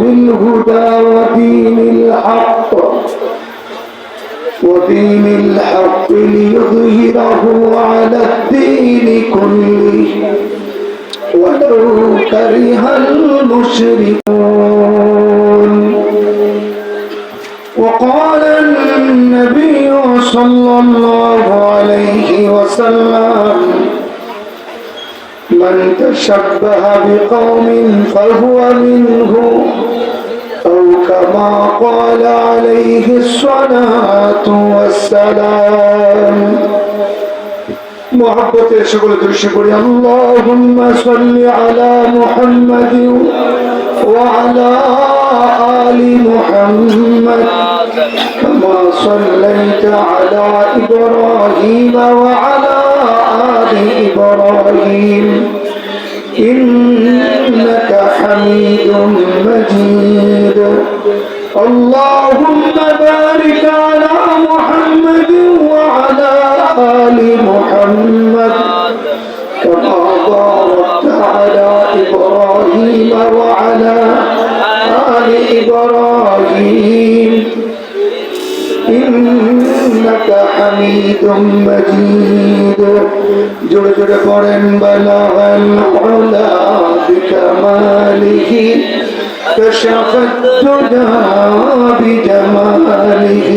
بالهدى ودين الحق ليظهره على الدين كله ولو كره المشركون. وقال النبي صلى الله عليه وسلم من تشبه بقوم فهو منه أو كما قال عليه الصلاة والسلام. محبت شكر الشكر اللهم صل على محمد وعلى آل محمد كما صليت على إبراهيم وعلى آل إبراهيم إنك حميد مجيد. اللهم بارك على محمد وعلى آل محمد كما باركت على إبراهيم وعلى آل إبراهيم إنك حميد مجيد. جل جل قرن بلغ العلا بكماله كشف الدجى بجماله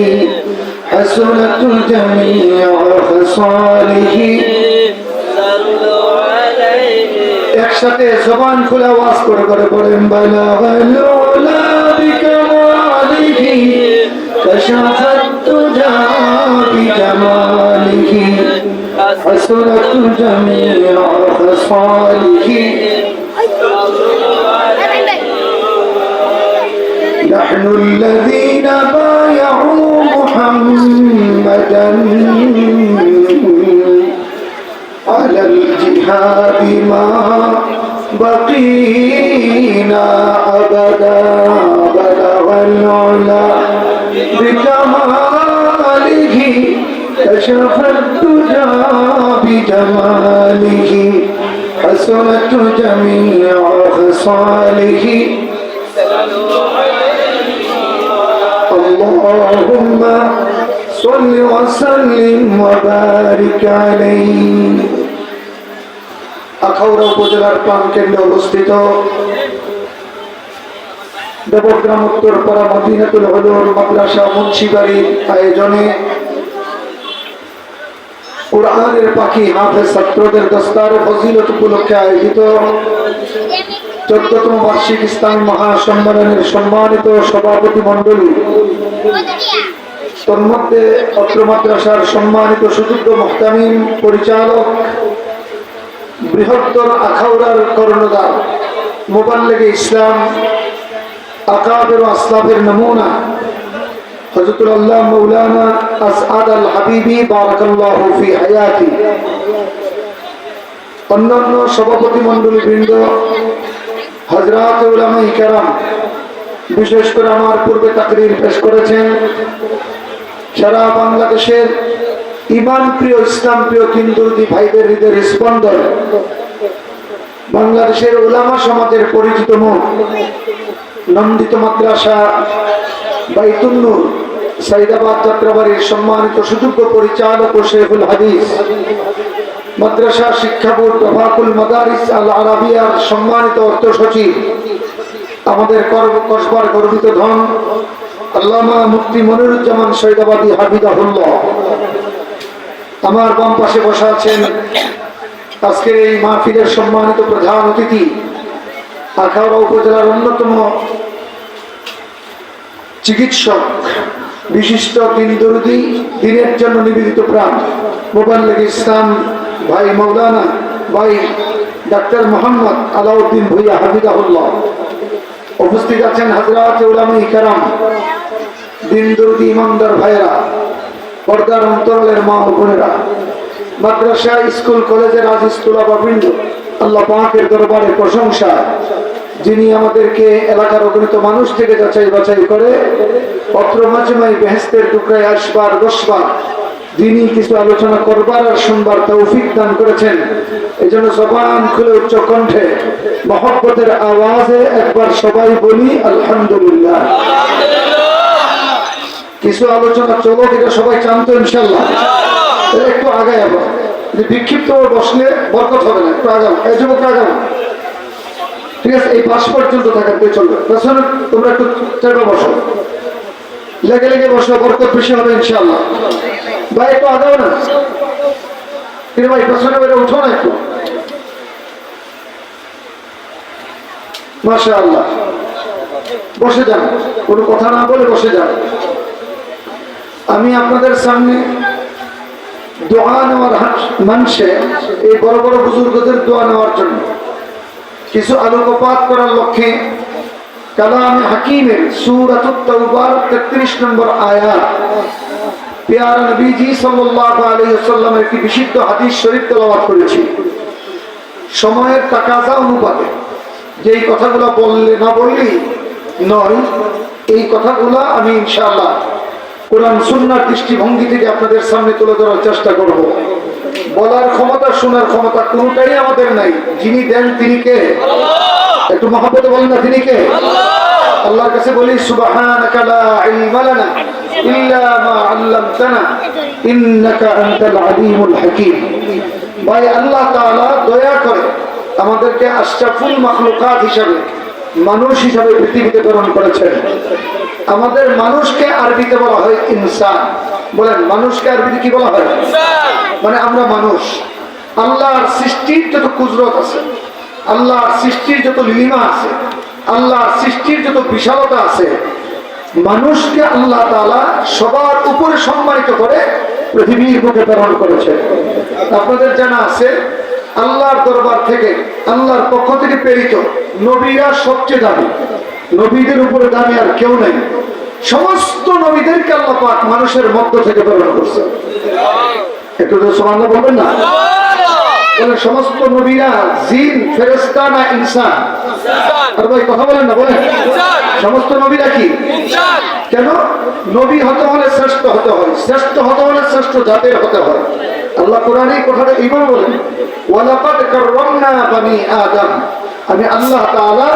حسنت جميع خصاله. একসাথে জবান খুলে আওয়াজ করে করে পড়েন বালাগাল উলা বিকামালিহি কাশাফাত তুজা বিজামালিহি হাসনাত জামিউ খাসালিহি. نحن الذين بايعوا محمدا على الجهاد ما بقينا أبدا بلغ العلا بكماله كشف الدجى بجماله حسنت جميع خصاله. اللهم صل وسلم وبارك عليه. আখাউড়া উপজেলার প্রাণকেন্দ্রে অবস্থিত দেবগ্রাম উত্তরপাড়া মদিনাতুল উলুম মাদ্রাসা মুন্সিবাড়ির আয়োজনে কুরআনের পাখি হাফেজ ছাত্রদের দস্তার ফজিলত উপলক্ষে আয়োজিত 14তম বার্ষিক ইসলামী মহাসম্মেলনের সম্মানিত সভাপতি মণ্ডলী, তন্মধ্যে অত্র মাদ্রাসার সম্মানিত সুযোগ্য মুহতামিম পরিচালক, বৃহত্তর আখাউড়ার কর্ণধার, মুবাল্লিগে ইসলাম, আকাবের ও আসলাফের নমুনা হযরতুল আল্লাহ মাওলানা আসআদ আল হাবিবি বারাকাল্লাহু ফি হায়াতি, অন্যান্য সভাপতি মণ্ডলী বৃন্দ, হযরত উলামায়ে কেরাম, বিশেষ করে আমার পূর্বে তাকরীর পেশ করেছেন সারা বাংলাদেশের ইমান প্রিয়, ইসলাম প্রিয় হিন্দুদি ভাইদের হৃদয়ের স্পন্দন, বাংলাদেশের উলামা সমাজের পরিচিত মুখ, নন্দিত মাদ্রাসা বাইতুন নূর সাইদাবাদ যাত্রাবাড়ির সম্মানিত সুযোগ্য পরিচালক ও শেখুল হাদিস, মাদ্রাসা শিক্ষা বোর্ড ওয়াফাকুল মাদারিস আল আরাবিয়ার সম্মানিত অর্থ সচিব, আমাদের কসবার গর্বিত ধন আল্লামা মুফতি মনিরুজ্জামান সৈয়দাবাদী হাফিজাহুল্লাহ। আমার বাম পাশে বসা আছেন আজকের এই মাহফিলের সম্মানিত প্রধান অতিথি, আখাউড়া উপজেলার অন্যতম চিকিৎসক, বিশিষ্ট দিনদরদি, দিনের জন্য নিবেদিত প্রাণ, মুবাল্লিগে ইসলাম ভাই মাওলানা ভাই ডাক্তার মোহাম্মদ আলাউদ্দিন ভুইয়া হাফিজাহুল্লাহ। উপস্থিত আছেন হযরত উলামায়ে কেরাম, দিনদরদি ইমানদার ভাইয়েরা, পর্দার অন্তরালের মা ও বোনেরা, মাদ্রাসা, স্কুল, কলেজের আজিজ তুলাবাবৃন্দ, আল্লাহ পাকের দরবারে প্রশংসা যিনি আমাদেরকে এলাকার অগণিত মানুষ থেকে যাচাই বাছাই করে অত্র মাজমাই বেহেশতের টুকরায় আসবার বসবার যিনি কিছু আলোচনা করবার আর শুনবার তৌফিক দান করেছেন। এই জন্য জবান খুলে উচ্চ কণ্ঠে মহব্বতের আওয়াজে একবার সবাই বলি আলহামদুলিল্লাহ। কিছু আলোচনা চলো, এটা সবাই জানতো ইনশাল্লাহ। একটু আগায় আবার বিক্ষিপ্ত বসলে বরকত হবে না, একটু আগাম। এই যুবক আগাম, ঠিক আছে? এই পাশ পর্যন্ত থাকাতে চলবে। পেছনে তোমরা একটু চেপে বসো, লেগে লেগে বসো, বরকত বেশি হবে ইনশাল্লাহ। ভাই একটু আগাও না, কিন্তু ভাই পেছনে বেড়ে উঠো না একটু। মাশাআল্লাহ, বসে যান, কোনো কথা না বলে বসে যান। আমি আপনাদের সামনে দোয়া নেওয়ার মানুষে এই বড় বড় বুজুর্গদের দোয়া নেওয়ার জন্য কিছু আলোকপাত করার লক্ষ্যে কালামে হাকিমের সূরাতুত তাওবার 33 নম্বর আয়াত, প্যারা নবীজি সাল্লাল্লাহু আলাইহি ওয়াসাল্লামের একটি বিশুদ্ধ হাদিস শরীফ তেলাওয়াত করেছি। সময়ের তাকাজা অনুপাতে যেই কথাগুলো বললে না বললেই নয়, এই কথাগুলো আমি ইনশাআল্লাহ কোরআন সুন্নাহর দৃষ্টিভঙ্গি থেকে আপনাদের সামনে তুলে ধরার চেষ্টা করব। বলার ক্ষমতা, শোনার ক্ষমতা কোনটাই আমাদের নাই। যিনি দেন তিনি কে? একটু মহব্বতে বলেন না, তিনি কে? আল্লাহর কাছে বলি সুবহানাকা লা ইলমা লানা ইল্লা মা আল্লামতানা ইন্নাকা আনতাল আলিমুল হাকীম। ভাই আল্লাহ তাআলা দয়া করে আমাদেরকে আশরাফুল মাখলুকাত হিসাবে, মানুষ হিসাবে পৃথিবীতে প্রেরণ করেছেন। আমাদের মানুষকে আরবিতে বলা হয় ইনসান। বলেন, মানুষকে আরবিতে কি বলা হয়? মানে আমরা মানুষ। আল্লাহর সৃষ্টির যত কুদরত আছে, আল্লাহর সৃষ্টির যত লীলা আছে, আল্লাহর সৃষ্টির যত বিশালতা আছে, মানুষকে আল্লাহ তাআলা সবার উপরে সম্মানিত করে পৃথিবীর বুকে প্রেরণ করেছে। আপনাদের জানা আছে আল্লাহর দরবার থেকে, আল্লাহর পক্ষ থেকে প্রেরিত নবীরা সবচেয়ে দামি। নবীদের উপরে দামি আর কেউ নেই। সমস্ত নবীদেরকে আল্লাহ পাক মানুষের মধ্য থেকে প্রেরণ করছে। একটু সুবহানাল্লাহ বলবেন না? বলেন, সমস্ত নবীরা জিন, ফেরেশতা না ইনসান? আর ভাই কথা বলেন না, বলেন সমস্ত নবীরা কি ইনসান? কেন? নবী হতে হলে শ্রেষ্ঠ হতে হয়, শ্রেষ্ঠ হতে হলে শ্রেষ্ঠ জাতের হতে হয়। আল্লাহ কোরআনে কথাটা এইভাবে বলেন, ওয়ালাকাদ কাররামনা বানি আদম। আমি আল্লাহ তাআলা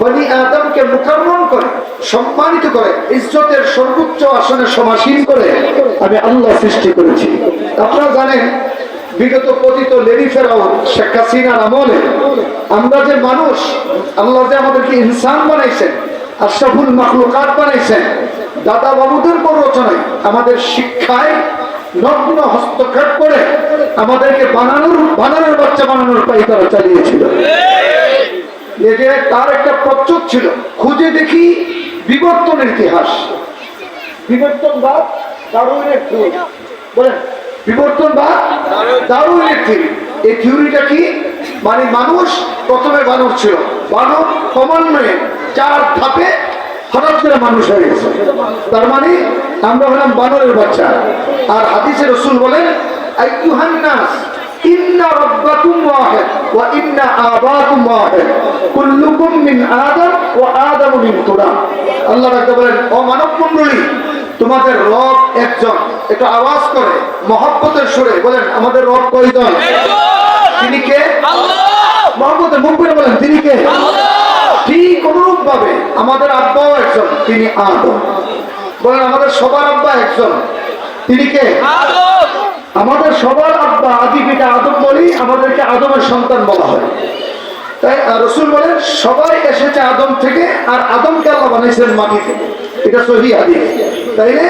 বনি আদমকে মুকাররম করে, সম্মানিত করে, ইজ্জতের সর্বোচ্চ আসনে সমাসীন করে আমি আল্লাহ সৃষ্টি করেছি। আপনারা জানেন বিগত পতিত লেডি ফেরাউন শেখ হাসিনার আমলে আমরা যে মানুষ, আল্লাহ যে আমাদেরকে ইনসান বানাইছেন, আশরাফুল মাখলুকাত বানাইছেন, দাদা বাবুদের প্ররোচনায় আমাদের শিক্ষায় নগ্ন হস্তক্ষেপ করে আমাদেরকে বানানোর বাচ্চা বানানোর পাই তারা চালিয়েছিল। তার একটা প্রচ্ছদ ছিল, খুঁজে দেখি বিবর্তনের ইতিহাস। বিবর্তনবাদ ডারউইনের থিওরি। বলেন, বিবর্তনবাদ ডারউইনের থিওরি। এই থিওরিটা কি? মানে মানুষ প্রথমে বানর ছিল, বানর ক্রমান্বয়ে 4 ধাপে হঠাৎ করে মানুষ হয়ে গেছে। তার মানে আমরা হলাম বানরের বাচ্চা। আর হাদিসে রাসূল বলেন, আইয়ুহান নাস ইন্না রাব্বাকুম ওয়াহিদ ওয়া ইন্না আবাকুম ওয়াহিদ কুল্লুকুম মিন আদম ওয়া আদামু মিন তুরাব। আল্লাহ রাব্বুল বলেন, ও মানব মণ্ডলী, তোমাদের রব একজন। একটু আওয়াজ করে মহব্বতের সুরে বলেন, আমাদের রব কয়জন? তিনি কে? আল্লাহ। মহব্বতের মুখ করে বলেন, তিনি কে? আল্লাহ। ঠিক অনুরূপ ভাবে আমাদের আব্বাও একজন, তিনি আদম। বলেন, আমাদের সবার আব্বা একজন, তিনি কে? আদম। আমাদের সবার আব্বা আদি পিতা আদম বলি, আমাদেরকে আদমের সন্তান বলা হয়। তাই রাসূল বলেন, সবাই এসেছে আদম থেকে, আর আদমকে আল্লাহ বানাইছেন মাটি থেকে। এটা সহিহ হাদিস। তাইলে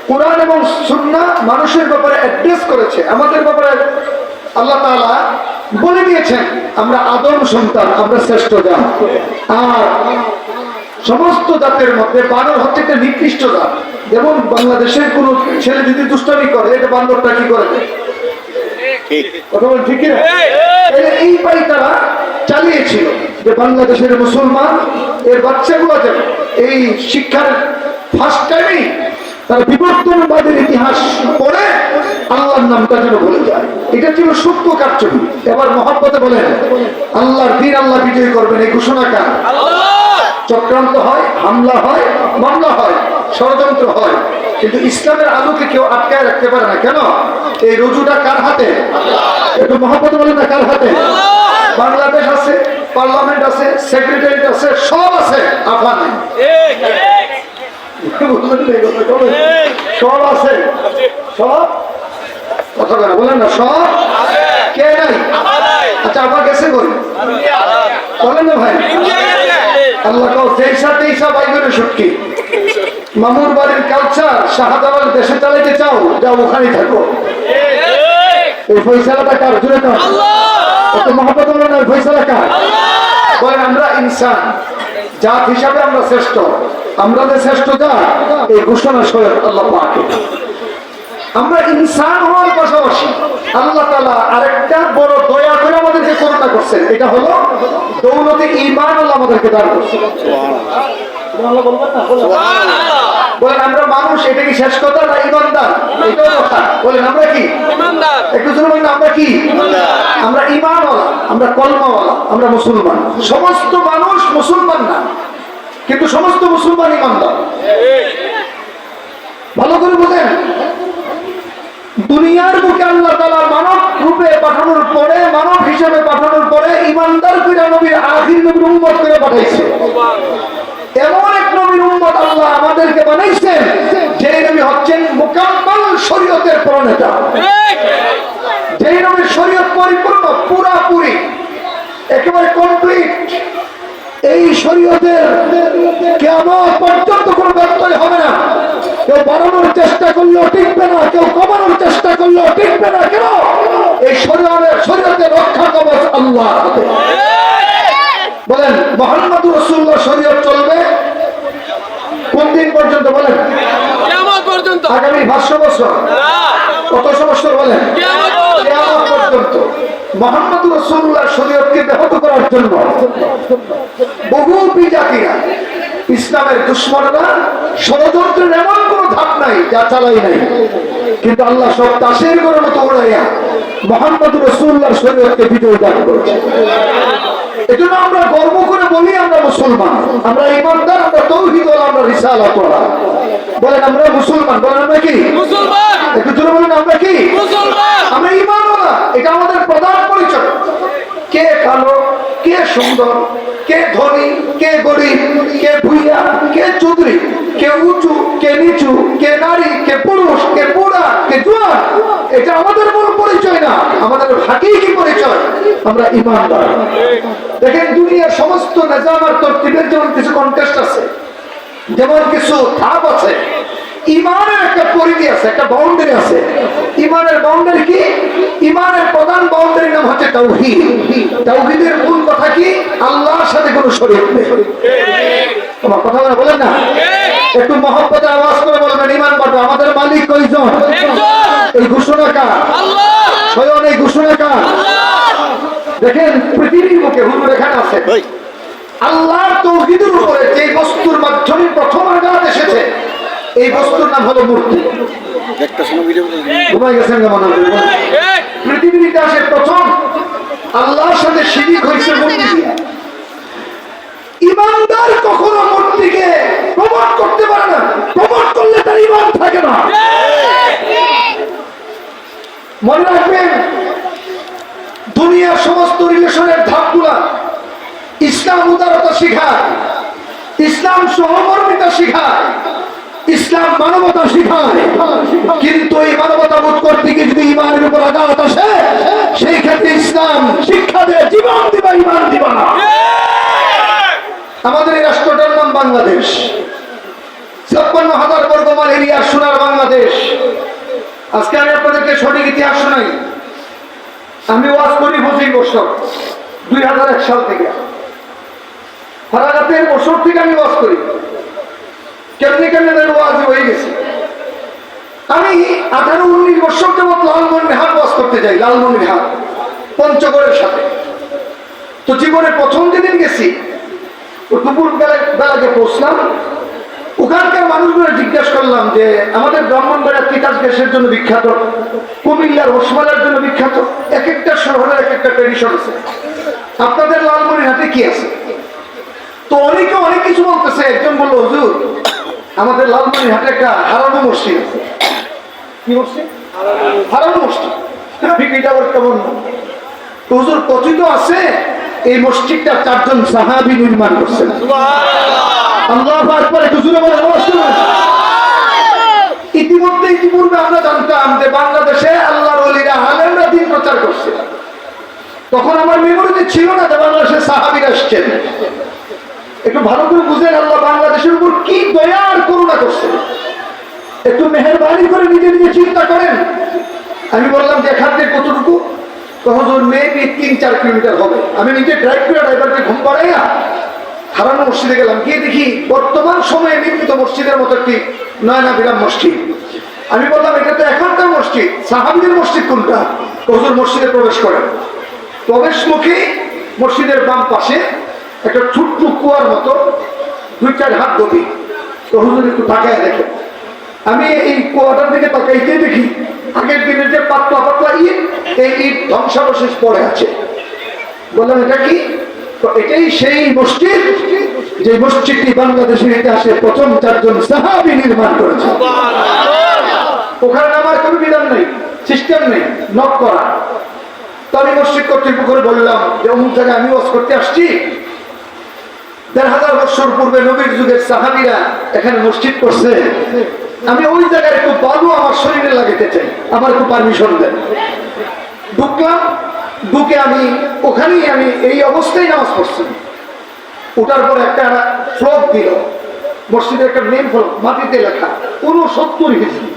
কোরআন এবং সুন্নাহ মানুষের ব্যাপারে অ্যাড্রেস করেছে, আমাদের ব্যাপারে আল্লাহ তাআলা বলে দিয়েছেন আমরা আদম সন্তান, আমরা শ্রেষ্ঠ জাত। আর সমস্ত জাতের মধ্যে বানর হচ্ছে একটা নিকৃষ্ট জাত। যেমন বাংলাদেশের কোন ছেলে যদি দুষ্টামি করে, এটা বান্দরটা কি করে? কথা বলেন, ঠিক না? এই পাই তারা চালিয়েছিল যে বাংলাদেশের মুসলমান এর বাচ্চাগুলো যেন এই শিক্ষার ফার্স্ট টাইমই তারা বিবর্তনবাদের ইতিহাস পড়ে আল্লাহর নামটা যেন বলে যায়। এটা ছিল সূক্ষ্ম কার্যক্রম। এবার মহব্বতে বলেন, আল্লাহর দ্বীন আল্লাহ বিজয় করবেন, এই ঘোষণা কার? চক্রান্ত হয়, হামলা হয়, মামলা হয়, ষড়যন্ত্র হয়, কিন্তু ইসলামের আলোকে কেউ আটকায় রাখতে পারে না। কেন? এই রুজুটা কার হাতে? একটু মহব্বত বলেন না, কার হাতে? বাংলাদেশ আছে, পার্লামেন্ট আছে, সেক্রেটারিয়েট আছে, সব আছে, আফা নাই। সব আছে, সব কথা বলেন না, সব কে নাই? আচ্ছা, আবার গেছে করি বলেন না ভাই। আল্লাহ কাউ তেইশা তেইশা বাইগনের সুটকি মামুর বাড়ির কালচার শাহজালাল দেশে চালাইতে চাও, যাও ওখানে থাকো। এই ফয়সালাটা কার? জুড়ে কার? এত মহব্বত বলেন না, ফয়সালা কার? বলেন আমরা ইনসান, জাত হিসাবে আমরা শ্রেষ্ঠ। আমরা যে শ্রেষ্ঠ জাত, এই ঘোষণা স্বয়ং আল্লাহ পাকের। আমরা ইনসান হওয়ার পাশাপাশি আল্লাহ তাআলা আরেকটা বড় দয়া করে আমাদেরকে করুণা করছেন, এটা হলো দৌলতে ঈমান আল্লাহ আমাদেরকে দান করছেন। বলেন আমরা মানুষ, এটা কি শেষ কথা না ঈমানদার? এটাও কথা। বলেন আমরা কি ঈমানদার? একটু জোরে বলেন আমরা কি ঈমানদার? আমরা ঈমানওয়ালা, আমরা কলমাওয়ালা, আমরা মুসলমান। সমস্ত মানুষ মুসলমান না, কিন্তু সমস্ত মুসলমান ঈমানদার। ভালো করে বোঝেন, দুনিয়ার বুকে আল্লাহ তাআলা মানব রূপে পাঠানোর পরে, মানব হিসেবে পাঠানোর পরে ঈমানদার করে নবীর আখির নবীর উম্মত করে পাঠাইছে। এমন এক নবীর উম্মত আল্লাহ আমাদেরকে বানাইছেন, যে নবী হচ্ছেন মুকাম্মাল শরীয়তের প্রণেতা। যে নবীর শরীয়ত পরিপূর্ণ, পুরাপুরি, একেবারে কমপ্লিট। এই শরীয়তের কিয়ামত পর্যন্ত কোনো ব্যত্যয় হবে না। কেউ বাড়ানোর চেষ্টা করলেও টিকবে না, কেউ কমানোর চেষ্টা করলেও টিকবে না। কেন? এই শরীয়তের রক্ষা কবচ আল্লাহর হাতে। বলেন মুহাম্মদুর রাসূলুল্লাহ শরীয়ত চলবে কোন দিন পর্যন্ত? বলেন কিয়ামত পর্যন্ত। আগামী 500 বছর? কত বছর? বলেন কিয়ামত পর্যন্ত। মুহাম্মদুর রাসূলুল্লাহ শরীয়তকে ব্যাহত করার জন্য বহু বিজাতিরা, ইসলামের দুশমনরা ষড়যন্ত্রের এমন কোন ধাপ নাই যা চালাই নাই, কিন্তু আল্লাহ সব তাসের গড়ের মতো উড়াইয়া মুহাম্মদুর রাসূলুল্লাহর শরীয়তকে বিজয় দান করেছে। এজন্য আমরা গর্ব করে বলি আমরা মুসলমান, আমরা ঈমানদার, আমরা তাওহীদওয়ালা, আমরা রিসালাতওয়ালা। বলেন আমরা মুসলমান। বলেন আমরা কি মুসলমান? একটু জোরে বলেন আমরা কি মুসলমান? আমরা ঈমানওয়ালা, এটা আমাদের প্রধান পরিচয়। কে কালো, কে সুন্দর, কে ধনী, কে গরিব, কে ভুইয়া, কে চৌধুরী, কে উঁচু, কে নিচু, কে নারী, কে পুরুষ, কে বুড়া, কে জোয়ান, এটা আমাদের কোনো পরিচয় না। আমাদের হাকিকি পরিচয় আমরা ঈমানদার। দেখেন দুনিয়ার সমস্ত নিজাম আর তরতিবের যেমন কিছু কন্টেস্ট আছে, যেমন কিছু ধাপ আছে, ঈমানের একটা পরিধি আছে, একটা বাউন্ডারি আছে। ঈমানের বাউন্ডারি কি? ঈমানের প্রধান বাউন্ডারির নাম হচ্ছে তাওহীদ। তাওহীদের মূল কথা কি? আল্লাহর সাথে কোনো শরীক নেই। তোমার কথা বলেন না, একটু মহব্বতে আওয়াজ করে বলবেন ঈমান বাটো। আমাদের মালিক কয়জন? এই ঘোষণা কার? আল্লাহ। স্বয়ং এই ঘোষণা কার? আল্লাহ। দেখেন পৃথিবীর বুকে হুজুর এখানে আছে, আল্লাহর তাওহীদের উপরে যে বস্তুর মাধ্যমে প্রথম আঘাত এসেছে, এই বস্তুর নাম হলো মূর্তি। ঘুমাই গেছেন কেমন? পৃথিবীর ইতিহাসে প্রথম আল্লাহর সাথে শিরিক হয়েছে মূর্তি। ঈমানদার কখনো মূর্তিকে প্রমোট করতে পারে না, প্রমোট করলে তার ঈমান থাকে না। মনে রাখবেন, দুনিয়ার সমস্ত রিলেশনের ধাপগুলা ইসলাম উদারতা শিখায়, ইসলাম সহমর্মিতা শিখায়, ইসলাম মানবতা শিখায়। কিন্তু এই মানবতা বোধ করতে গিয়ে যদি ঈমানের উপর আঘাত আসে, সেই ক্ষেত্রে ইসলাম শিক্ষা দেয় জীবন দিবা, ঈমান দিবা না। আমাদের এই রাষ্ট্রটার নাম বাংলাদেশ। 56,000 বর্গ মাইল এরিয়ার সোনার বাংলাদেশ। আজকে আমি আপনাদেরকে সঠিক ইতিহাস শোনাই। আমি ওয়াজ করি 25 বছর, 2001 সাল থেকে। ফারাগাতের বছর থেকে আমি ওয়াজ করি। কেমনি কেমনি ওয়াজ হয়ে গেছে। আমি 18-19 বছর যাবত লালমনিরহাট ওয়াজ করতে যাই। লালমনিরহাট পঞ্চগড়ের সাথে। তো জীবনে প্রথম যেদিন গেছি, দুপুর বেলাকে পৌঁছলাম। ওখানকার মানুষগুলো জিজ্ঞাসা করলাম যে আমাদের ব্রাহ্মণবাড়িয়া তিতাস গ্যাসের জন্য বিখ্যাত, কুমিল্লার রসমালাইয়ের জন্য বিখ্যাত, এক একটা শহরের এক একটা ট্রেডিশন আছে, আপনাদের লালমনিরহাটে কি আছে? তো অনেকে অনেক কিছু বলতেছে। একজন বললো, হুজুর আমাদের লালমনিরহাটে একটা হারানো মসজিদ আছে। কি মসজিদ? হারানো মসজিদ। এটা আবার কেমন? তো হুজুর কথিত আছে এই মসজিদটা 4 জন সাহাবী নির্মাণ করছেন। আল্লাহু আকবার। একটু জোরে বলেন আওয়াজ করুন। ইতিপূর্বে আমরা জানতাম যে বাংলাদেশে আল্লাহর ওলিরা আলেমরা দিন প্রচার করছে। তখন আমার মেমোরিতে ছিল না যে বাংলাদেশে সাহাবীরা আসছেন। একটু ভালো করে বুঝেন আল্লাহ বাংলাদেশের উপর কি দয়া আর করুণা করছে। একটু মেহেরবানি করে নিজে নিজে চিন্তা করেন। আমি বললাম যে এখান থেকে কতটুকু? হুজুর মেবি 3-4 কিলোমিটার হবে। আমি নিজে ড্রাইভ করে ড্রাইভারকে ঘুম পাড়াইয়া হারানো মসজিদে গেলাম। গিয়ে দেখি বর্তমান সময়ে নির্মিত মসজিদের মতো একটি নয়নাভিরাম মসজিদ। আমি বললাম এটা তো এখনকার মসজিদ, সাহাবীদের মসজিদ কোনটা? হুজুর মসজিদে প্রবেশ করেন। প্রবেশ মুখে মসজিদের বাম পাশে একটা ছোট্ট কুয়ার মতো 2-4 হাত গভীর। তো হুজুর একটু তাকায় দেখেন। আমি এই কুয়াটার দিকে তাকাইতে দেখি আগের দিনের যে পাতলা পাতলা ইট, এই ইট ধ্বংসাবশেষ পড়ে আছে। বললাম এটা কি? তো এটাই সেই মসজিদ যে মসজিদটি বাংলাদেশের ইতিহাসে প্রথম 4 জন সাহাবী নির্মাণ করেছে। ওখানে নামার কোনো বিধান নেই, সিস্টেম নেই নক করা। তো আমি মসজিদ কর্তৃপক্ষকে বললাম যে অমুক জায়গায় আমি ওয়াজ করতে আসছি, 1500 বছর পূর্বে নবীর যুগের সাহাবীরা এখানে মসজিদ করছে। আমি ওই জায়গায় একটু বালু আমার শরীরে লাগাতে চাই, আমার একটু পারমিশন দেন। ঢুকলাম, ঢুকে আমি ওখানেই আমি এই অবস্থায় নামাজ পড়ছি। ওঠার পর একটা ফ্লগ দিল, মসজিদের একটা নেম ফ্লগ মাটিতে লেখা 69 হিজরি।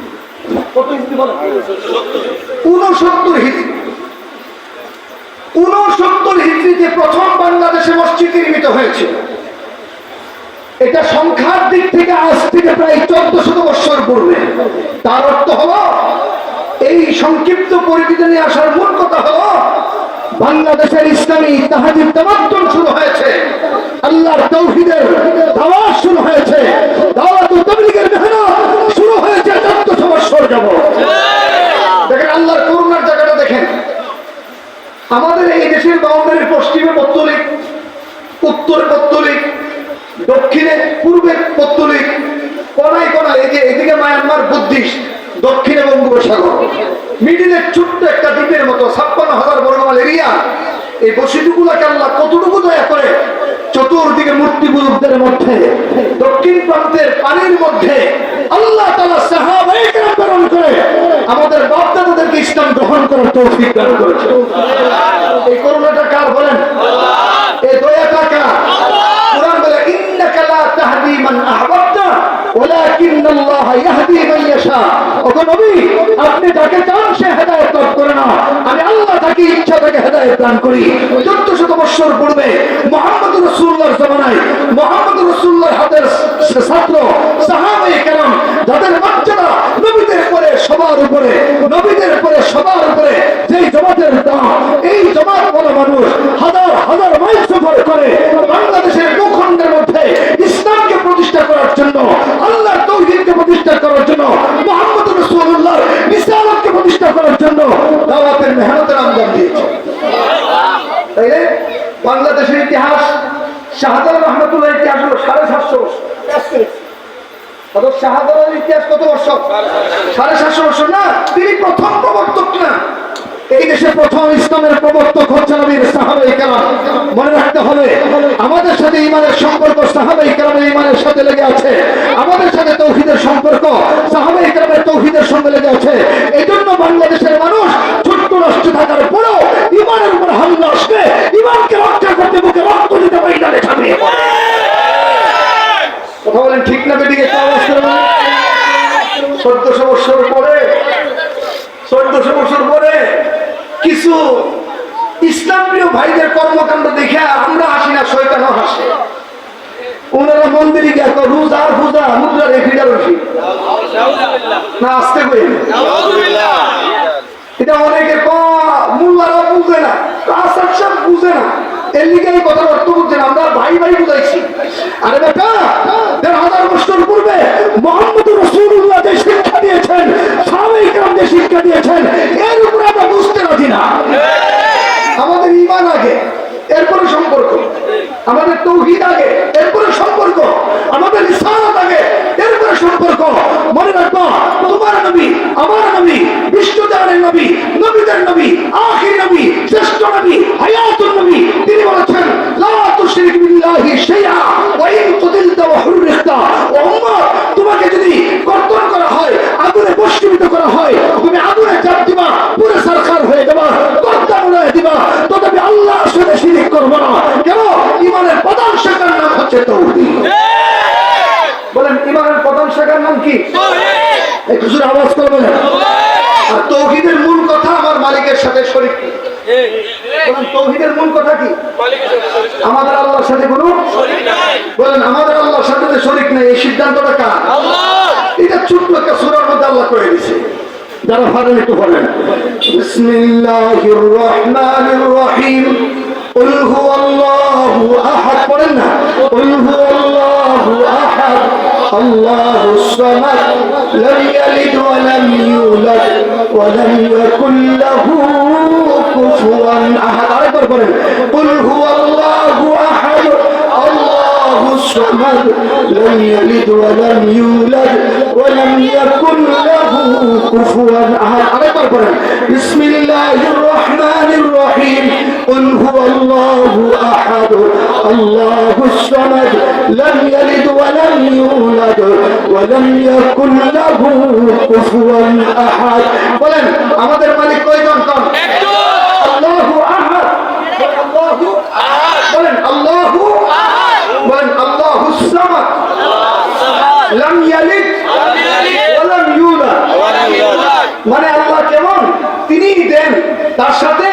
কত হিজরি বলে? 69 হিজরি। 69 হিজরিতে প্রথম বাংলাদেশে মসজিদ নির্মিত হয়েছিল। এটা সংখ্যার দিক থেকে আজ থেকে প্রায় 1400 বছর পূর্বে। তার অর্থ হলো, এই সংক্ষিপ্ত পরিচিতি নিয়ে আসার মূল কথা হলো, বাংলাদেশের ইসলামী তাহাদিদ তামাদ্দুন শুরু হয়েছে, আল্লাহর তাওহীদের দাওয়াত শুরু হয়েছে, দাওয়াত ও তাবলীগের মেহনত শুরু হয়েছে 1400 বছর যাবত। দেখেন আল্লাহর করুণার জায়গাটা দেখেন। আমাদের এই দেশের বাউন্ডারির পশ্চিমে পত্তলিক, উত্তরে পত্তলিক, দক্ষিণে পূর্বে পত্তলিক, কোনায় কোনায় এই যে এদিকে মায়ানমার বুদ্ধিস্ট, দক্ষিণে বঙ্গোপসাগর, মিডিলে ছোট্ট একটা দ্বীপের মতো 56,000 বর্গমাইল এরিয়া। এই বসতিগুলোকে আল্লাহ কতটুকু দয়া করে চতুর্দিকে মূর্তি পূজকদের মধ্যে, দক্ষিণ প্রান্তের পানির মধ্যে আল্লাহ তাআলা সাহাবায়ে কেরাম প্রেরণ করে আমাদের বাপ-দাদাদেরকে ইসলাম গ্রহণ করার তৌফিক দান করেছে। এই করুণাটা কার বলেন? এই দয়াটা কার? কুরআন বলে ইন্নাকা লা তাহদি মান আহবাবতা ওয়ালাকিন্নাল্লাহ ইয়াহদি মান ইয়াশা। ওগো নবী, আপনি যাকে চান সে হেদায়েত লাভ করে না, আমি আল্লাহ যাকে ইচ্ছা তাকে হেদায়েত দান করি। 1400 বছর পূর্বে মুহাম্মদ রাসূলুল্লাহর জামানায় মুহাম্মদ রাসূলুল্লাহর হাতের ছাত্র সাহাবায়ে কেরাম, যাদের মর্যাদা নবীদের পরে সবার উপরে, নবীদের পরে সবার উপরে, যেই জামাতের দাম, এই জামাত বড় মানুষ হাজার হাজার মাইল সফর করে বাংলাদেশের ভূখণ্ডের মধ্যে ইসলামকে প্রতিষ্ঠা করার জন্য, আল্লাহর তাওহীদকে প্রতিষ্ঠা করার জন্য, মুহাম্মদ রাসূলুল্লাহর রিসালাতকে প্রতিষ্ঠা করার জন্য দাওয়াতের মেহনতের আঞ্জাম দিয়েছে। তাইলে বাংলাদেশের ইতিহাস, শাহজালাল রহমাতুল্লাহর ইতিহাস হলো 750 বছর। শাহজালালের ইতিহাস কত বছর? 750 বছর না? তিনি প্রথম প্রবর্তক না। এই দেশে প্রথম ইসলামের প্রবর্তক হচ্ছে নবীর সাহাবায়ে কেরাম। মনে রাখতে হবে, আমাদের সাথে ঈমানের সম্পর্ক সাহাবায়ে কেরামের ঈমানের সাথে লেগে আছে, আমাদের সাথে তাওহীদের সম্পর্ক সাহাবায়ে কেরামের তাওহীদের সঙ্গে লেগে আছে। এইজন্য বাংলাদেশের মানুষ ছোট্ট রাষ্ট্র থাকার পরেও ঈমানের উপর হামলা আসবে, ঈমানকে রক্ষা করতে বুকে রক্ত দিতে ময়দানে ঝাঁপিয়ে পড়ে। কথা বলেন ঠিক না বেদিকে? 1400 বছর পরে, 1400 বছর পরে কিছু ইসলাম প্রিয় ভাইদের কর্মকাণ্ড দেখে আমরা হাসি না, শয়তানও হাসে। ওনারা মন্দিরে গিয়ে রোজা পূজা মুদ্রা রেখে রসি না, আসতে করি এটা অনেকে মোল্লারা বুঝে না, আসাদ বুঝে না, এর লিগে এই কথার অর্থ বুঝছে না। আমরা ভাই ভাই বুঝাইছি। আরে বেটা, 1500 বছর পূর্বে মুহাম্মদ রাসূলুল্লাহ যে শিক্ষা দিয়েছেন, সাহাবায়ে কেরাম যে শিক্ষা দিয়েছেন, এর উপরে আমরা বুঝতে রাজি না। আমাদের ঈমান আগে, এরপরে সম্পর্ক। আমাদের তাওহীদ আগে, এরপরে মনে রাখবা তোমার নবী, আমার নবী, বিশ্বজাহানের নবী, নবীদের নবী, আখির নবী, শ্রেষ্ঠ নবী, হায়াতুন নবী, তিনি বলেছেন লা তুশরিক বিল্লাহি শাইআ ওয়া ইন কুতিলতা ওয়া হুররিকতা। ও উম্মত, তোমাকে যদি কর্তন করা হয়, আগুনে ভস্মীভূত করা হয়, তুমি আগুনে ঝাঁপ দিবা, পুরো সরকার হয়ে যাবা, কর্তা উড়ায় দিবা, তথাপি আল্লাহর সাথে শিরিক করবে না। কেন? ঈমানের প্রধান শাখার নাম হচ্ছে তাওহীদ। বলেন ঈমানের প্রধান শাখার নাম কি? একটু জোরে আওয়াজ করে বলেন। আর তাওহীদের মূল কথা আমার মালিকের সাথে শরীক। বলেন তাওহীদের মূল কথা কি? আমাদের আল্লাহর সাথে কোনো শরীক নাই। বলেন আমাদের আল্লাহর সাথে যে শরীক নাই, এই সিদ্ধান্তটা কার? আল্লাহ। এটা ছোট্ট একটা সূরার মধ্যে আল্লাহ করে দিয়েছে। যারা পারেন একটু বলেন বিসমিল্লাহির রহমানির রহিম। কুল হুয়াল্লাহু আহাদ। পড়েন না, কুল হুয়াল্লাহু আহাদ আল্লাহুস সামাদ লাম ইয়ালিদ ওয়া লাম ইউলাদ ওয়া লাম ইয়াকুল লাহু কুফুয়ান আহাদ। আরেকবার পড়েন কুল হুয়াল্লাহু আহাদ আল্লাহুস সামাদ লাম ইয়ালিদ ওয়া লাম ইউলাদ ওয়া লাম ইয়াকুল লাহু কুফুয়ান আহাদ। আরেকবার পড়েন বিসমিল্লাহির রহমানির রহিম। কুল হুয়াল্লাহু আহাদ আল্লাহুস সামাদ লাম ইয়ালিদ ওয়া লাম ইউলাদ ওয়া লাম ইয়াকুল লাহু কুফুয়ান আহাদ। বলেন আমাদের মালিক কয়জন? কোন? একজন। আল্লাহু আহাদ। আল্লাহু আহাদ। বলেন আল্লাহু আহাদ। বলেন আল্লাহুস সামাদ লাম ইয়ালিদ ওয়া লাম ইউলাদ। মানে আল্লাহ কেমন? তিনিই দেন, তার সাথে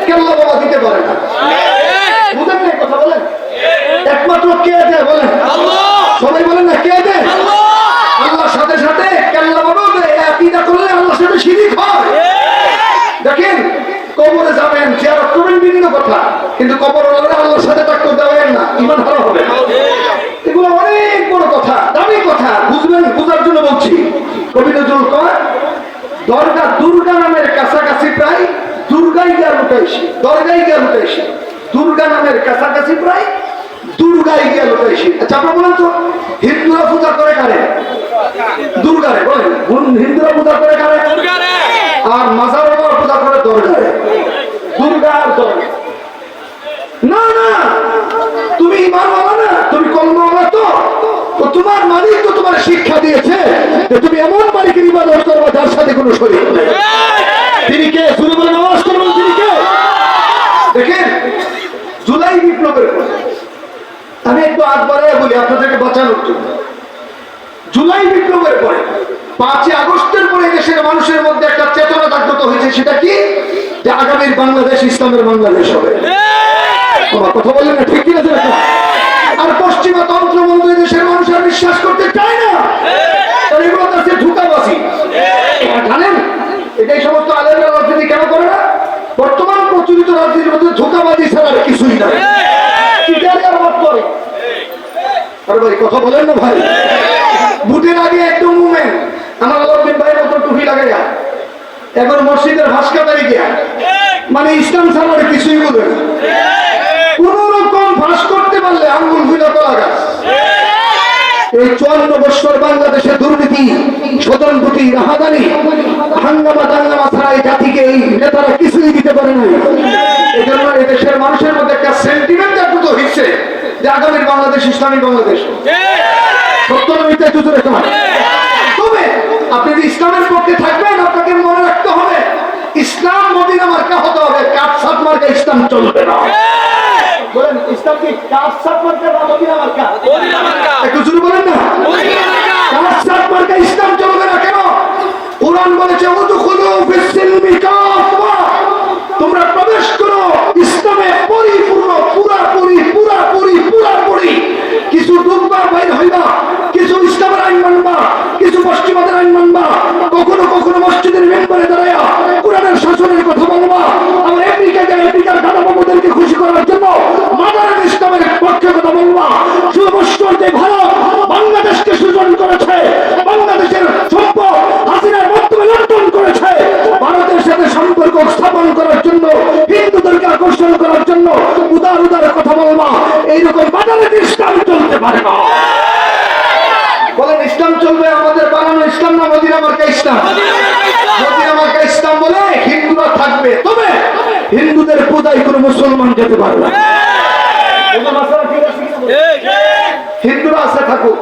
কেল্লা বাবা দিতে পারে না। বুঝেন না কথা? বলেন একমাত্র কে দেয়? বলেন আল্লাহ। সবাই বলেন না কে দেয়? আল্লাহ। আল্লাহর সাথে সাথে কেল্লা বাবাও দেয়। আকীদা করলে আল্লাহর সাথে শিরিক হয়। দেখেন কবরে যাবেন, জিয়ারত করবেন, বিভিন্ন কথা, কিন্তু কবর আল্লাহর সাথে তাক্কু দেবেন না, ঈমান হারা হবে। এগুলো অনেক বড় কথা, দামি কথা, বুঝবেন, বুঝার জন্য বলছি। কবি নজরুল কয় দরগা দুর্গা নামের কাছাকাছি প্রায় দুর্গাই গিয়া লুটাইছি। দরগাই গিয়া লুটাইছি, দুর্গা নামের কাছাকাছি প্রায় দুর্গাই গিয়া লুটাইছি। আচ্ছা আপনারা বলেন তো হিন্দুরা পূজা করে কারে? দুর্গারে। বলেন হিন্দুরা পূজা করে কারে? দুর্গারে। আর মাজারওয়ালা পূজা করে দরগারে। দুর্গা আর দরগা না। না, তুমি ঈমানওয়ালা না, তুমি কলমাওয়ালা। তো তোমার মালিক তো তোমার শিক্ষা দিয়েছে যে তুমি এমন মালিকের ইবাদত করবা যার সাথে কোনো শরীক নেই। তিনি কে? শুরু বলে নামাজ করবেন, তিনি কে? দেখেন জুলাই বিপ্লবের পর আমি একটু আগ বাড়ায় বলি আপনাদেরকে বাঁচানোর জন্য। জুলাই বিপ্লবের পরে 5ই আগস্টের পরে দেশের মানুষের মধ্যে একটা চেতনা জাগ্রত হয়েছে। সেটা কি? যে আগামীর বাংলাদেশ ইসলামের বাংলাদেশ হবে। আমার কথা বললেন না? ঠিক কিনা? আর পশ্চিমা তন্ত্রমন্ত্রী দেশের মানুষ আর বিশ্বাস করতে চায় না। এগুলো হচ্ছে ধোঁকাবাজি। জানেন এটাই সমস্ত আলেমরা রাজনীতি কেন করে না? বর্তমান প্রচলিত রাজনীতির মধ্যে ধোঁকাবাজি ছাড়া আর কিছুই না। আরে ভাই কথা বলেন না ভাই। ভোটের আগে একদম মুভমেন্ট, আমার আলাউদ্দিন ভাইয়ের মতো টুপি লাগাইয়া এখন মসজিদের ভাস্কাতারি গিয়া, মানে ইসলাম ছাড়া আর কিছুই বলবে না। কোন রকম ভাস করতে পারলে আঙ্গুল ভুলে কলা গাছ। এই 54 বছর বাংলাদেশে দুর্নীতি, স্বজনপ্রীতি, রাহাদানি, হাঙ্গামা দাঙ্গামা ছাড়া এই জাতিকে এই নেতারা কিছুই দিতে পারে না। এই জন্য এই দেশের মানুষের মধ্যে একটা সেন্টিমেন্ট জাগ্রত হচ্ছে যে আগামীর বাংলাদেশ ইসলামী বাংলাদেশ। সত্য না মিথ্যা? তবে আপনি যদি ইসলামের পক্ষে থাকবেন আপনাকে মনে রাখতে হবে ইসলাম মদিনা মার্কা হতে হবে। কাটসাট মার্কা ইসলাম চলবে না। বলেন ইসলাম কি কাটসাট মার্কা না মদিনা মার্কা? মদিনা মার্কা। একটু শুরু বলেন না, মদিনা মার্কা। কাটসাট মার্কা ইসলাম চলবে না। কেন? কুরআন বলেছে উদখুলু ফিস-সিলমি কাফা, তোমরা প্রবেশ করো ইসলামে পরিপূর্ণ, পুরাপুরি। কিছু ডুববা বাইর হইবা, কিছু ইসলামের আইন মানবা, কিছু পশ্চিমাদের আইন মানবা, কখনো কখনো মসজিদের মেম্বারে দাঁড়ায়া কোরআনের শাসনের কথা বলবা। আমার আমেরিকার দাদাবাবুদেরকে খুশি করার জন্য মাদার ইসলামের পক্ষে কথা বলবা। সুবস্বর যে ভারত বাংলাদেশকে সৃজন করেছে, বাংলাদেশের সম্পদ হাসিনার মাধ্যমে লুণ্ঠন করেছে, ভারতের সাথে সম্পর্ক স্থাপন করার জন্য, হিন্দুদেরকে আকর্ষণ করার জন্য উদার কথা বলবা। এইরকম বাজারে ইসলাম চলতে পারে না। বলেন ইসলাম চলবে, আমাদের বানানো ইসলাম না মদিনা মার্কা ইসলাম? মদিনা মার্কা ইসলাম বলে হিন্দুরা থাকবে, তবে হিন্দুদের পূজায় কোনো মুসলমান যেতে পারবে না। হিন্দুরা আছে থাকুক,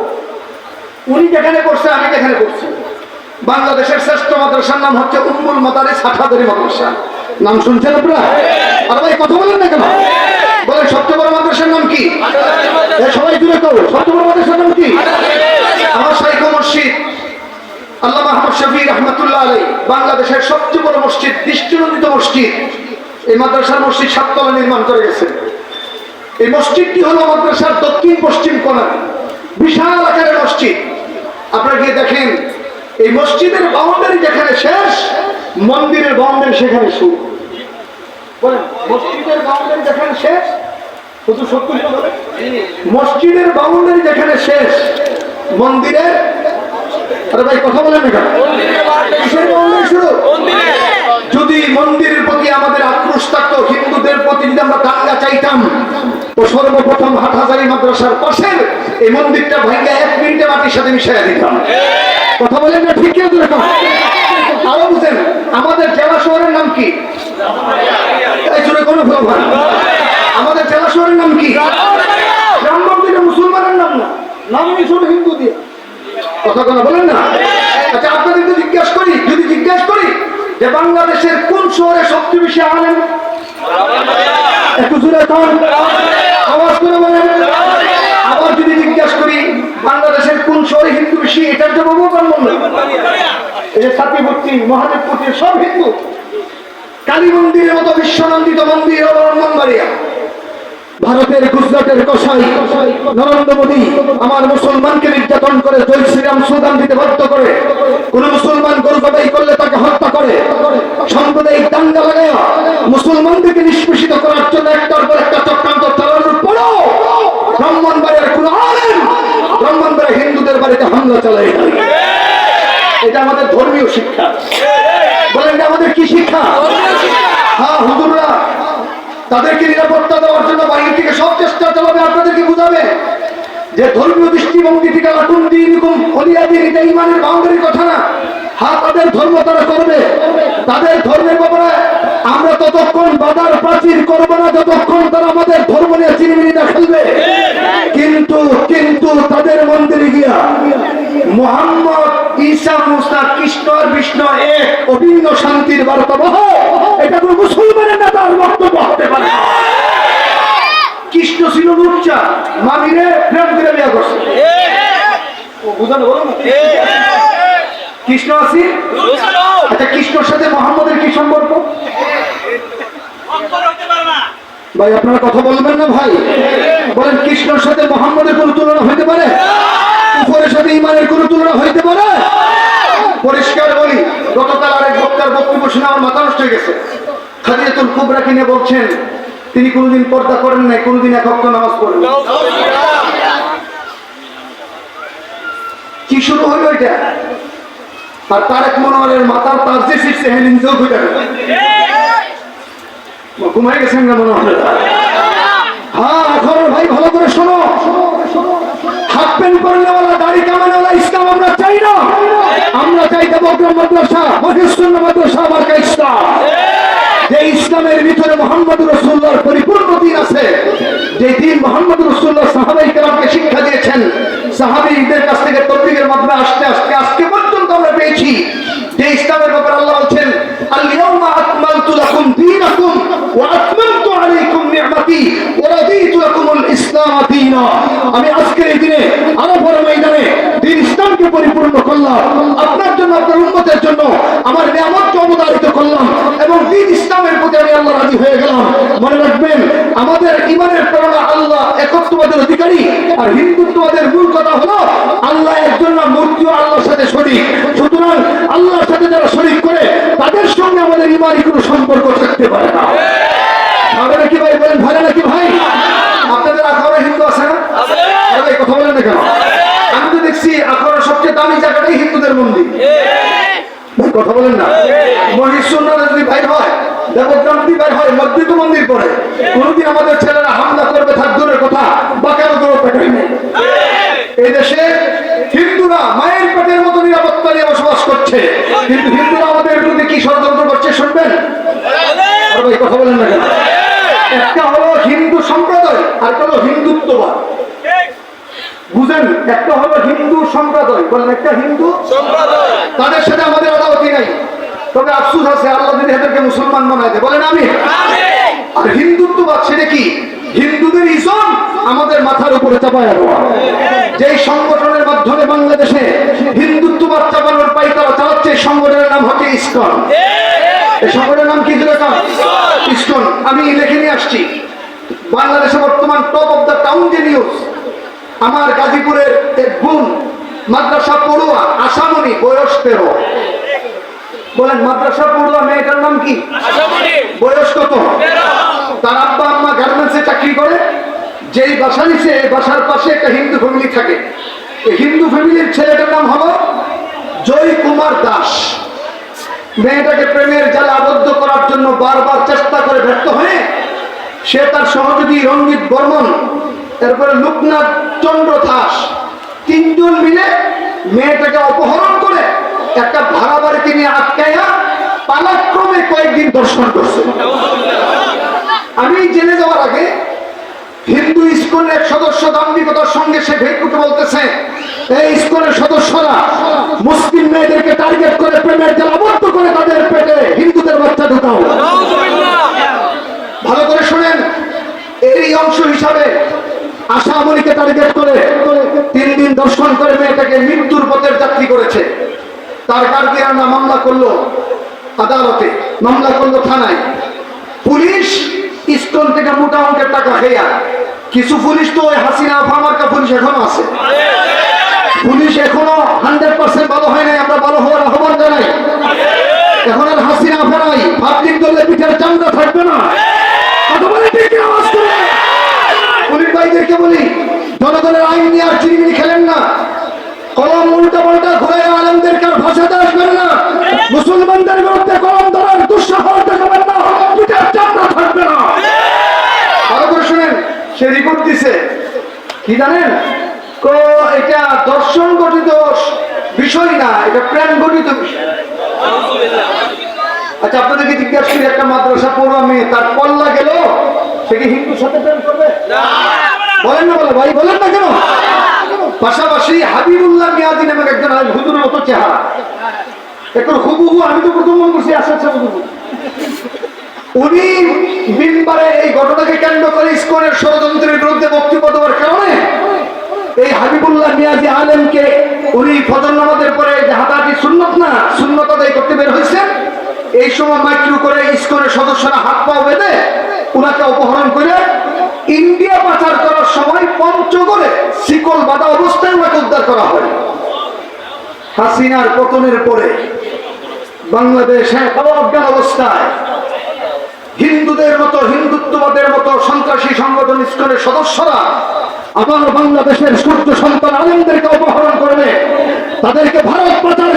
উনি যেখানে করছে আমি যেখানে করছি। বাংলাদেশের শ্রেষ্ঠ মাদ্রাসার নাম হচ্ছে উম্মুল মাদারিস হাটহাজারী মাদ্রাসা। নাম শুনছেন আপনারা? আর ভাই কথা বলেন না কেন? বলেন সবচেয়ে বড় মাদ্রাসার নাম কি? সবাই জুড়ে তো সবচেয়ে বড় মাদ্রাসার নাম কি? আমার শাইখ মসজিদ আল্লামা আহমদ শফি রহমাতুল্লাহ আলাইহি বাংলাদেশের সবচেয়ে বড় মসজিদ, দৃষ্টিনন্দিত মসজিদ। এই মাদ্রাসার মসজিদ 7 তলা নির্মাণ করে গেছেন। এই মসজিদটি হলো মাদ্রাসার দক্ষিণ পশ্চিম কোণায় বিশাল আকারের মসজিদ। আপনারা গিয়ে দেখেন এই মসজিদের বাউন্ডারি যেখানে শেষ, মন্দিরের বাউন্ডারি সেখানে শুরু। বলেন মসজিদের বাউন্ডারি যেখানে শেষ, হুজুর সত্য বলে, মসজিদের বাউন্ডারি যেখানে শেষ, মন্দিরের, আরে ভাই কথা বলেন না কেন? কিসের বাউন্ডারি শুরু? যদি মন্দিরের প্রতি আমাদের আক্রোশ থাকতো, হিন্দুদের প্রতি যদি আমরা দাঙ্গা চাইতাম, তো সর্বপ্রথম হাটহাজারী মাদ্রাসার পাশের এই মন্দিরটা ভাঙা 1 মিনিটে মাটির সাথে মিশিয়ে দিতাম। কথা বলেন না ঠিক? কেউ দূরে আরো বুঝেন, আমাদের জেলা শহরের নাম কি? এই জোরে কোনো ভাই, আমাদের জেলা শহরের নাম কি? ব্রাহ্মণদিনে মুসলমানের নাম না, নামই শুধু হিন্দু দিয়ে। কথা কথা বলেন না? আচ্ছা আপনাদেরকে জিজ্ঞাসা করি, যদি জিজ্ঞাসা করি যে বাংলাদেশের কোন শহরে সবচেয়ে বেশি আলেম, একটু জোরে কোন আওয়াজ করে বলেন। আবার যদি জিজ্ঞাসা করি বাংলাদেশের কোন শহরে হিন্দু বেশি, এটার জবাবও পারলাম না। এই যে সাতিভর্তি, মহাদেবপুরের সব হিন্দু। কালী মন্দিরের মতো বিশ্বনন্দিত মন্দির হলো ব্রাহ্মণবাড়িয়া। ভারতের গুজরাটের কসাই নরেন্দ্র মোদী আমার মুসলমানকে নির্যাতন করে, জয় শ্রীরাম স্লোগান দিতে বাধ্য করে। কোন মুসলমান গরু জবাই করলে তাকে হত্যা করে, সাম্প্রদায়িক দাঙ্গা লাগায় মুসলমানদেরকে নিষ্পেষিত করার জন্য একটার পর একটা চক্রান্ত চালানোর পরও ব্রাহ্মণবাড়িয়ার কোন আলেম ব্রাহ্মণবাড়িয়া হিন্দুদের বাড়িতে হামলা চালায় না। এটা আমাদের ধর্মীয় শিক্ষা। বলেন এটা আমাদের কি শিক্ষা? হ্যাঁ, হুজুররা তাদেরকে নিরাপত্তা দেওয়ার জন্য বাইরে থেকে সব চেষ্টা চালাবে, আপনাদেরকে বুঝাবে যে ধর্মীয় দৃষ্টিভঙ্গি থেকে লাকুন দীনুকুম ওয়ালিয়াদিন, এটা ইমানের বাউন্ডারির কথা না। হ্যাঁ, তাদের ধর্ম তারা করবে, তাদের ধর্মের ব্যাপারে আমরা ততক্ষণ বাধার প্রাচীর করবো না যতক্ষণ তারা আমাদের ধর্ম নিয়ে চিনিমিনিটা খেলবে। কিন্তু কিন্তু তাদের মন্দিরে গিয়া মুহাম্মদ, ঈসা, মুসা, কৃষ্ণ আর বিষ্ণু এক অভিন্ন শান্তির বার্তা বহ, এটা কোনো মুসলমানের না তার বক্তব্য হতে পারে। কৃষ্ণ ছিল লুচ্চা, মামিরে প্রেম করে বিয়ে করছে। বুঝানো বলো না কৃষ্ণ আছি। আচ্ছা কৃষ্ণর সাথে মোহাম্মদের কি সম্পর্ক? ভাই আপনারা কথা বলবেন না ভাই? বলেন কৃষ্ণর সাথে মোহাম্মদের কোন তুলনা হইতে পারে? উপরের সাথে ইমানের কোন তুলনা হইতে পারে? পরিষ্কার বলি, গতকাল আরেক বক্তার বক্তব্য শুনে আমার মাথা নষ্ট হয়ে গেছে। খাদিজাতুল কুবরাকে নিয়ে বলছেন তিনি কোনদিন পর্দা করেন নাই, কোনদিন এক ওয়াক্ত নামাজ পড়েন। কি শুরু হইল এটা? আর তারেক মনোয়ারের মাথার তার যে শিখছে হেলিন যোগ হয়ে যাবে। ঘুমাই গেছেন না মনে হয়? হ্যাঁ, এখন ভাই ভালো করে শোনো, হাফ প্যান্ট পরনেওয়ালা, দাড়ি কামানেওয়ালা ইসলাম আমরা চাই না। আমরা চাই দেবগ্রাম মাদ্রাসা, মহিউসুন্নাহ মাদ্রাসা মার্কা ইসলাম, যে ইসলামের ভিতরে মুহাম্মদ রাসূলুল্লাহর পরিপূর্ণ দিন আছে, যে দিন মুহাম্মদ রাসূলুল্লাহ সাহাবায়ে কেরামকে শিক্ষা দিয়েছেন, সাহাবীদের কাছ থেকে তদবিরের মাধ্যমে আস্তে আস্তে আজকে পর্যন্ত আমরা পেয়েছি। যে ইসলামের ব্যাপারে আল্লাহ বলছেন আল-ইয়াউমা আকমালতু লাকুম দীনাকুম ওয়া আতমামতু আলাইকুম নি'মাতি ওয়া রাদিতু লাকুমুল ইসলাম দীনা। আমি আজকের এই দিনে আরাফার ময়দানে দ্বীন ইসলামকে পরিপূর্ণ করলাম, আপনার জন্য, আপনার উম্মতের জন্য আমার নিয়ামতকে অবতারিত করলাম এবং দ্বীন ইসলামের প্রতি আমি আল্লাহ রাজি হয়ে গেলাম। মনে রাখবেন আমাদের ইমানের প্রেরণা আল্লাহ একত্ববাদের অধিকারী, আর হিন্দুত্ববাদের মূল কথা হলো আল্লাহ একজন না, মূর্তিও আল্লাহর সাথে শরীক। সুতরাং আল্লাহর সাথে যারা শরীক করে তাদের সঙ্গে আমাদের ইমানি কোনো সম্পর্ক থাকতে পারে না। ভালো নাকি ভাই? বলেন ভালো নাকি ভাই? আপনাদের আখাউড়া হিন্দু আছে না? ভাই কথা বলেন না কেন? আমি তো দেখছি আখাউড়ার সবচেয়ে দামি জায়গাটাই হিন্দুদের মন্দির। ভাই কথা বলেন না? মহিষুন্নাহ যদি বাইর হয়, দেবগ্রাম যদি বাইর হয়, মসজিদ মন্দির পড়ে, কোনদিন আমাদের ছেলেরা হামলা করবে থাক দূরের কথা, বাঁকানো দূর পেটাই নেই। এই দেশে হিন্দুরা মায়ের পেটের মতো নিরাপত্তা নিয়ে বসবাস করছে, কিন্তু হিন্দুরা আমাদের বিরুদ্ধে কি ষড়যন্ত্র করছে শুনবেন? আর ভাই কথা বলেন না কেন? একটা হলো হিন্দু সম্প্রদায়, আর একটা হলো হিন্দুত্ববাদ। বুঝেন? একটা হলো হিন্দু সম্প্রদায়, বলেন একটা হিন্দু সম্প্রদায়, তাদের সাথে আমাদের আদাওয়াতি নাই, তবে আফসোস আছে আল্লাহ যদি এদেরকে মুসলমান বানায় দেয়, বলেন আমিন। আর হিন্দুত্ববাদ সেটা কি? হিন্দুদের ইসলাম আমাদের মাথার উপরে চাপায়া দেওয়া। যেই সংগঠনের মাধ্যমে বাংলাদেশে হিন্দুত্ববাদ চাপানোর পাইতারা চালাচ্ছে, সংগঠনের নাম হচ্ছে ইসকন। এই সংগঠনের নাম কি? ইসকন। আমি লিখে নিয়ে আসছি, বাংলাদেশে বর্তমান টপ অফ দ্য টাউন যে নিউজ, আমার গাজীপুরের এক বোন মাদ্রাসা পড়ুয়া আশামণি, বয়স 13। বলেন মাদ্রাসা পড়ুয়া মেয়েটার নাম কি? বয়স কত? তার আব্বা আম্মা গার্মেন্টসে চাকরি করে। যেই বাসা নিচে, বাসার পাশে একটা হিন্দু ফ্যামিলি থাকে। হিন্দু ফ্যামিলির ছেলেটার নাম হলো জয় কুমার দাস। মেয়েটাকে প্রেমের জালে আবদ্ধ করার জন্য বারবার চেষ্টা করে ব্যর্থ হয়ে সে তার সহযোগী রঞ্জিত বর্মন, তারপরে লোকনাথ চন্দ্র দাস, 3 জন মিলে মেয়েটাকে অপহরণ করে একটা ভাড়া বাড়িতে নিয়ে আটকাইয়া পালাক্রমে কয়েকদিন দর্শন করছে। আমি জেনে যাওয়ার আগে হিন্দু ইসকনের এক সদস্য দাম্ভিকতার সঙ্গে সে ফেসবুকে বলতেছে, এই ইসকনের সদস্যরা মুসলিম মেয়েদেরকে টার্গেট করে প্রেমের জাল আবদ্ধ করে তাদের পেটে হিন্দুদের বাচ্চা ঢুকাও। ভালো করে শুনেন, এরই অংশ হিসাবে আশামণিকে টার্গেট করে 3 দিন দর্শন করে মেয়েটাকে মৃত্যুর পথের যাত্রী করেছে। তার গার্জিয়ানরা মামলা করলো আদালতে, মামলা করলো থানায়। পুলিশ ইসকন থেকে মোটা অঙ্কের টাকা খেয়া, কিছু পুলিশ তো ওই হাসিনা ফামার্কা পুলিশ এখনো আছে। পুলিশ এখনো 100% ভালো হয় নাই, আমরা ভালো হওয়ার আহ্বান জানাই। এখন আর হাসিনা ফেরাই, পাবলিক দলের পিঠের চামড়া থাকবে না। পুলিশ ভাইদেরকে বলি, জনগণের আইন নিয়ে আর চিনিমিনি খেলেন না। কলম উল্টা পাল্টা ঘুরে আলেমদেরকে আর ভাষাতে আসবেন না। মুসলমানদের বিরুদ্ধে কলম ধরার দুঃসাহস দেখাবেন না, পিঠের চামড়া থাকবে না। ভালো করে শুনেন, সে রিপোর্ট দিছে কি জানেন? এটা দর্শন গঠিত বিষয় না, এটা প্রেম গঠিত বিষয়। আচ্ছা, আপনাদেরকে জিজ্ঞাসা করি, একটা মাদ্রাসা পড়ুয়া মেয়ে তার পল্লা গেল, সে কি হিন্দুর সাথে প্রেম করবে? বলেন না, বলে ভাই বলেন না কেন? পাশাপাশি হাবিবুল্লাহ মিয়াজি নামের একজন হুজুরের মতো চেহারা, এখন হুবহু, আমি তো প্রথম মন করছি আচ্ছা উনি মিম্বারে এই ঘটনাকে কেন্দ্র করে ইসকনের ষড়যন্ত্রের বিরুদ্ধে বক্তব্য দেওয়ার কারণে এই হাবিবুল্লাহ মিয়াজি আলেমকে উনি ফজর নামাজের পরে যে হাঁটাহাঁটি সুন্নত না, সুন্নত আদায় করতে বের হয়েছেন। এই সময় মাইক্রো করে ইসকনের সদস্যরা হাত পা বেঁধে উনাকে অপহরণ করে ইন্ডিয়া পাচার করার সময় পঞ্চগড়ে শিকল বাঁধা অবস্থায় ওনাকে উদ্ধার করা হয়। হাসিনার পতনের পরে বাংলাদেশ অজ্ঞান অবস্থায় হিন্দুদের মতো, হিন্দুত্ববাদের মতো সন্ত্রাসী সংগঠন ইসকনের সদস্যরা আবার বাংলাদেশের সূর্য সন্তান আলেমদেরকে অপহরণ করবে, তাদেরকে ভারত পাচার